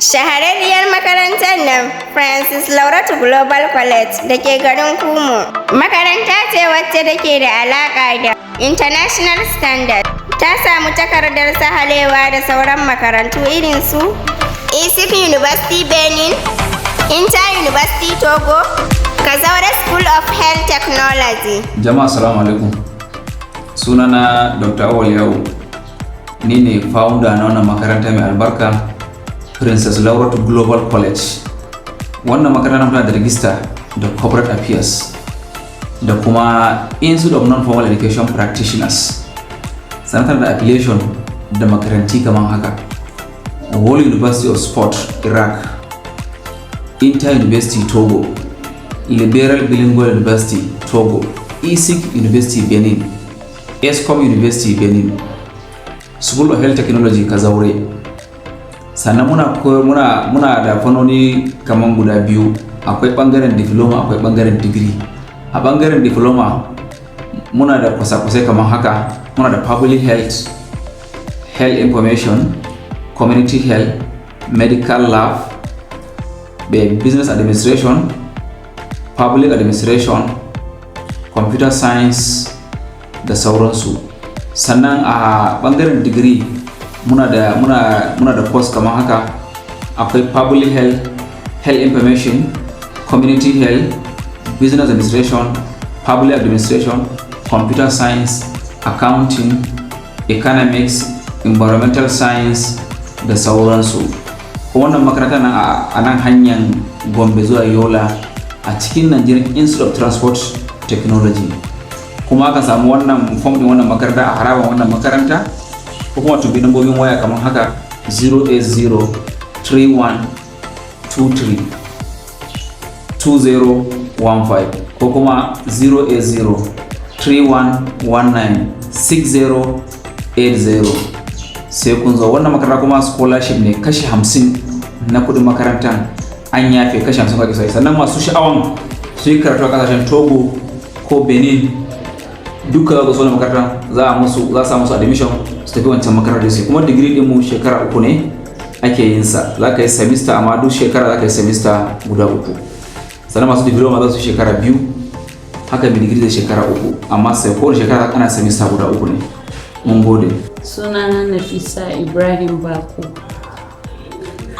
Shahararriyar makarantar nan Francis Lauratu Global College da ke garin Kumo. Makaranta ce wacce take da alaƙa da International Standard. Ta samu takardar sahalewa da sauran makarantu irin su ISSIC University BENIN, INTA University TOGO, KAZAURE School of Health Technology. Jama'a assalamu alaikum. Sunana Dr. Lauratu. Ni ne founder na wannan makaranta mai albarka Princess Lauratu Global College. Wannan makaranta tana da register da Corporate Affairs da kuma Institute of Non-Formal Education Practitioners. Sannan da affiliation da makaranti kamar haka: World University of Sport Iraq, INTA University Togo, Liberal Bilingual University Togo, ISSIC University Benin, ESCOM University Benin, School of Health Technology KAZAURE. Sannan muna da fanoni kaman guda biyu, akwai bangaren diploma akwai bangaren degree. A bangaren diploma muna da kwasa-kwasai kaman haka: muna da public health, health information, community health, medical lab, business administration, public administration, computer science da sauransu. Sannan a bangaren degree muna da course kamar haka: akwai public health, health information, community health, business administration, public administration, computer science, accounting, economics, environmental science da sauransu. Wannan makaranta nan a nan hanyar Gombe zuwa Yola a cikin Nigerian Institute of Transport Technology. Kuma aka samu wannan form din wannan makaranta a harabar wannan makaranta, ko kuma tubi lambobin waya kamar haka: 08031232015 ko kuma 08031196080. sai kun zo. Wannan makaranta kuma scholarship ne, kashi 50 na kudin makarantar an yafe, kashi 50 kake sai. Sannan masu sha'awan su yi karatu a kasashen Togo ko Benin, duka za su zo makaranta za a musu admission su tafi wancan makarantar sai. Kuma degree din mu shekara 3 ne ake yin sa. Za ka yi semester, amma duk shekara za ka yi semester guda 3. Sannan masu diploma za su shekara 2, haka mai degree da shekara 3, amma sai kowace shekara ana semester guda 3 ne. Mun gode. Sunana Nafisa Ibrahim Bako.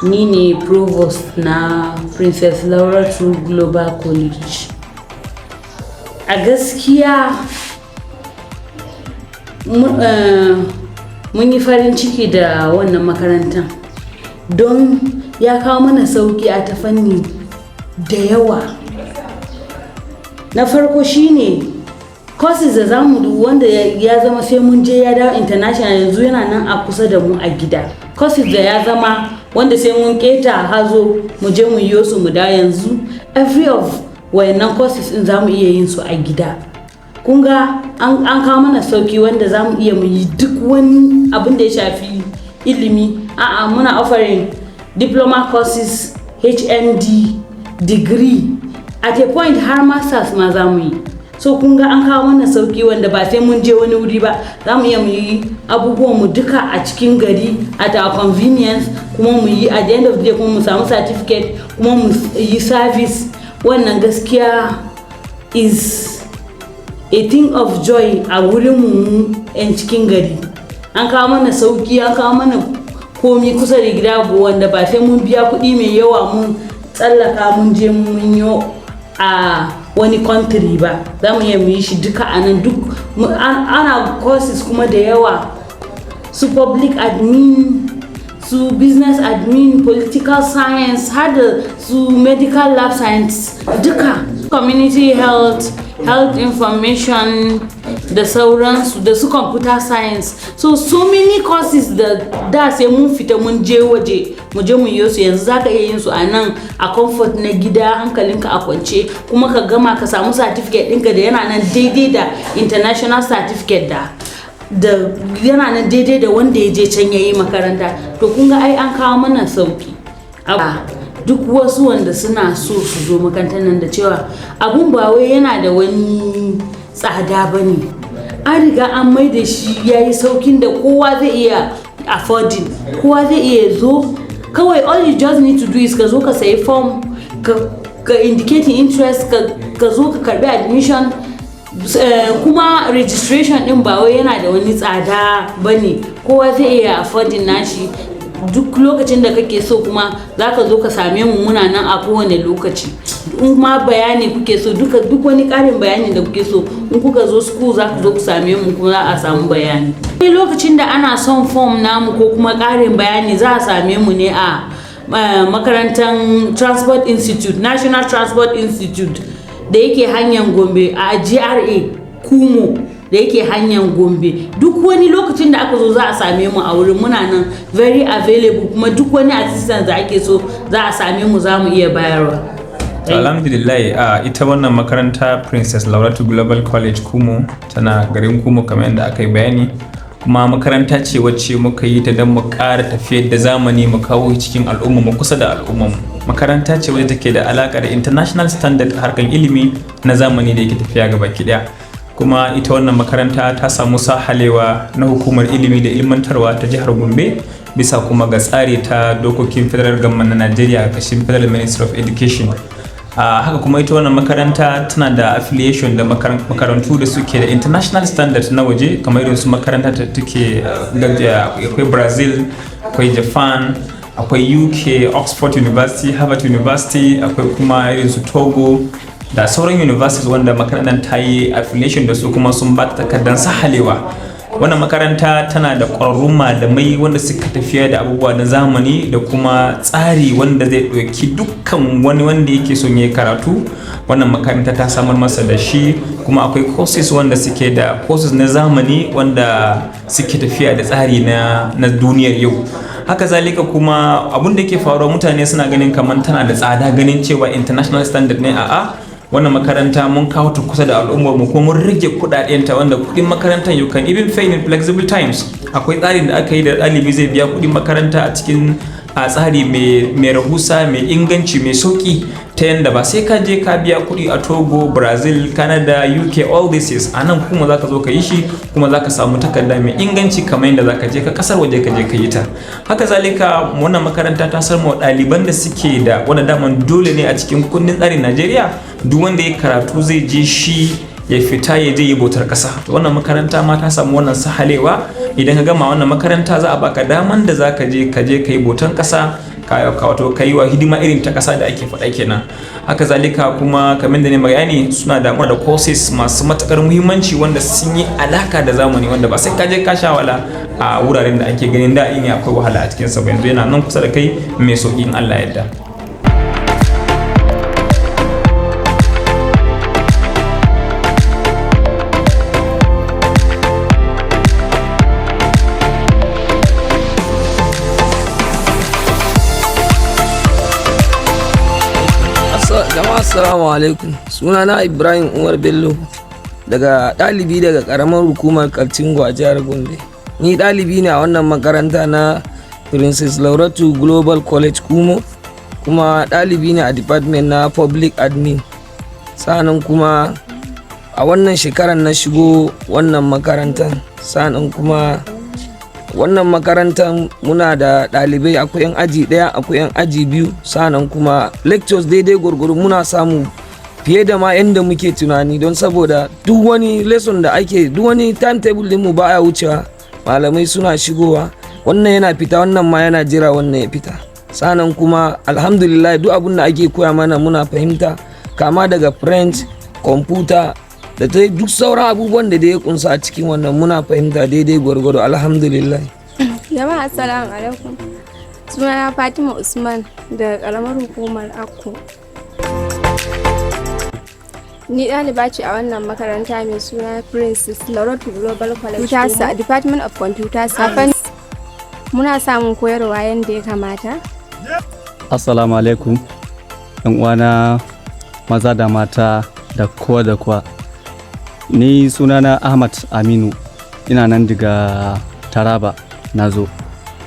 Ni ne provost na Princess Lauratu Global College. A gaskiya mun yi farin ciki da wannan makarantar don ya kawo mana sauki a ta fanni da yawa. Na farko shine courses da zamu wanda ya zama sai mun je ya dawo international, yanzu yana nan a kusa da mu a gida. Courses da ya zama wanda sai mun keta hazo mu je mu yi su mu da, yanzu every of wayannan courses din zamu iya yin su a gida. Kun ga an kawo mana sauki wanda zamu iya mu yi duk wani abin da ya shafi ilimi. Muna offering diploma courses, HND, degree, at a point har masters ma zamu yi. So kun ga an kawo mana sauki wanda ba sai mun je wani wuri ba, za mu iya mu yi abubuwan mu duka a cikin gari at our convenience, kuma mu yi at the end of the day kuma mu samu certificate, kuma mu yi service. Wannan gaskiya is a thing of joy a wurin mu 'yan cikin gari. An kawo mana sauki, an kawo mana komi kusa da gida wanda ba sai mun biya kuɗi mai yawa mun tsallaka mun je mun yi a wani country ba. Za mu iya mu yi shi duka a nan. Duk ana courses kuma da yawa, su public admin, su business admin, political science, har da su medical lab science duka, community health, health information da sauransu, da su computer science. So many courses da sai mun fita mun je waje mu je mu yi su. Yanzu zaka iya yin su a nan a comfort na gida, hankalinka a kwance, kuma ka gama ka samu certificate ɗinka da yana nan daidai da international certificate da yana nan daidai da wanda ya je can yayi makaranta. To kun ga ai an kawo mana sauki. Duk wasu wanda suna so su zo makarantar nan da cewa abun ba wai yana da wani tsada bane, an riga an mai da shi yayi saukin da kowa zai iya affording, kowa zai iya zo kawai all you just need to do is ka zo ka sayi form ka indicating interest ka zo ka karbi admission. Kuma registration din ba wai yana da wani tsada bane, kowa zai iya affording nashi duk lokacin da kake so, kuma zaka zo ka same mu, muna nan a kowane lokaci. In ma bayani kuke so, duk wani karin bayani da kuke so, in kuka zo school za ku zo ku same mu kuma za a samu bayani. Lokacin da ana son form namu ko kuma karin bayani za a same mu ne a makarantar Transport Institute, National Transport Institute da yake hanyar Gombe a GRA Kumo da yake hanyar Gombe. Duk wani lokacin da aka zo za a same mu a wurin, muna nan very available, kuma duk wani assistance da ake so za a same mu, za mu iya bayarwa. Alhamdulillah, ita wannan makaranta Princess Lauratu Global College Kumo tana garin Kumo kamar yadda aka yi bayani, kuma makaranta ce wacce muka yi ta don mu ƙara tafiyar da zamani mu kawo cikin al'umma mu kusa da al'umma mu. Makaranta ce wacce take da alaka da international standard harkan ilimi na zamani da yake tafiya gaba ɗaya. Kuma ita wannan makaranta ta samu sahalewa na hukumar ilimi da ilmantarwa ta jihar Gombe bisa kuma ga tsari ta dokokin federal government na Najeriya a ƙarshen Federal Ministry of Education. Haka kuma ita wannan makaranta tana da affiliation da makarantu da suke da international standard na waje, kamar irin su makaranta ta take akwai Brazil, akwai Japan, akwai UK, Oxford University, Harvard University, akwai kuma irin su Togo da sauran universities wanda makarantar ta yi affiliation da su kuma sun ba ta takardar sahalewa. Wannan makaranta tana da ƙwararrun malamai wanda suka tafiya da abubuwa na zamani da kuma tsari wanda zai ɗauki dukkan wani wanda yake son ya karatu. Wannan makaranta ta samar masa da shi, kuma akwai courses wanda suke da courses na zamani wanda suke tafiya da tsari na duniyar yau. Haka zalika kuma abun da yake faruwa, mutane suna ganin kamar tana da tsada, ganin cewa international standard ne. A'a, wannan makaranta mun kawo ta kusa da al'ummar mu, kuma mun rage kudadenta, wanda kudin makarantar you can even pay in flexible times. Akwai tsarin da aka yi da ɗalibi zai biya kudin makaranta a cikin tsari mai rahusa, mai inganci, mai sauki, ta yanda ba sai ka je ka biya kudi a Togo, Brazil, Canada, UK, all this is a nan kuma zaka zo ka yi shi, kuma zaka samu takarda mai inganci kamar yadda zaka je ka kasar waje ka je ka yi ta. Haka zalika wannan makaranta ta sarma ɗaliban da suke da wanda daman dole ne a cikin kundin tsarin Najeriya, duk wanda ya karatu zai je shi ya fita ya je yi bautar ƙasa. To wannan makaranta ma ta samu wannan sahalewa. Idan ka gama wannan makaranta za a baka daman da zaka je ka yi bautar ƙasa, wato ka yi wa hidima irin ta ƙasa da ake faɗa kenan. Haka zalika kuma kamar da ne bayani, suna da courses masu matakar muhimmanci wanda sun yi alaka da zamani, wanda ba sai ka je ka sha wala a wuraren da ake ganin da ne akwai wahala a cikin sa, yanzu yana nan kusa da kai, mai sauki in Allah ya yarda. Jama'a assalamu alaikum, sunana Ibrahim Umar Bello, ɗalibi daga ƙaramar hukumar Kaltingo a jihar Gombe. Ni ɗalibi ne a wannan makaranta na Princess Lauratu Global College Kumo, kuma ɗalibi ne a department na Public Admin. Sa'annan kuma a wannan shekarar na shigo wannan makarantar. Sa'annan kuma wannan makarantar muna da ɗalibai, akwai 'yan aji 1, akwai 'yan aji 2. Sa'annan kuma lectures daidai gwargwaro muna samu fiye da ma yadda muke tunani, don saboda duk wani lesson da ake, duk wani timetable din mu baya wucewa, malamai suna shigowa, wannan yana fita, wannan ma yana jira wannan ya fita. Sa'annan kuma alhamdulillah duk abin da ake koya mana muna fahimta, kama daga French, computer da ta duk sauran abubuwan da ya kunsa a cikin wannan muna fahimta daidai gwargwado, alhamdulillah. Jama'a assalamu alaikum, sunana Fatima Usman da karamar hukumar Akko. Ni ɗaliba ce a wannan makaranta mai suna Princess Lauratu Global College Department of Computer Science. Muna samun koyarwa yadda ya kamata. Assalamu alaikum, yan uwana maza da mata da kowa da kowa. Ni sunana Ahmad Aminu, ina nan daga Taraba na zo.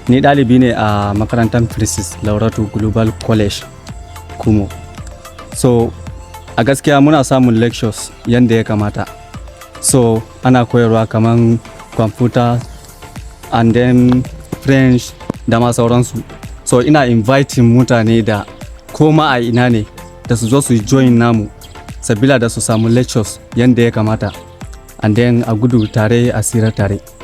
Ni ɗalibi ne a makarantar Princess Lauratu Global College Kumo. So a gaskiya muna samun lectures yadda ya kamata. So ana koyarwa kaman computer and then French da ma sauransu. so ina inviting mutane da koma a ina ne da su zo su join namu sabila da su samu lectures yanda ya kamata and then a gudu tare a tsira tare.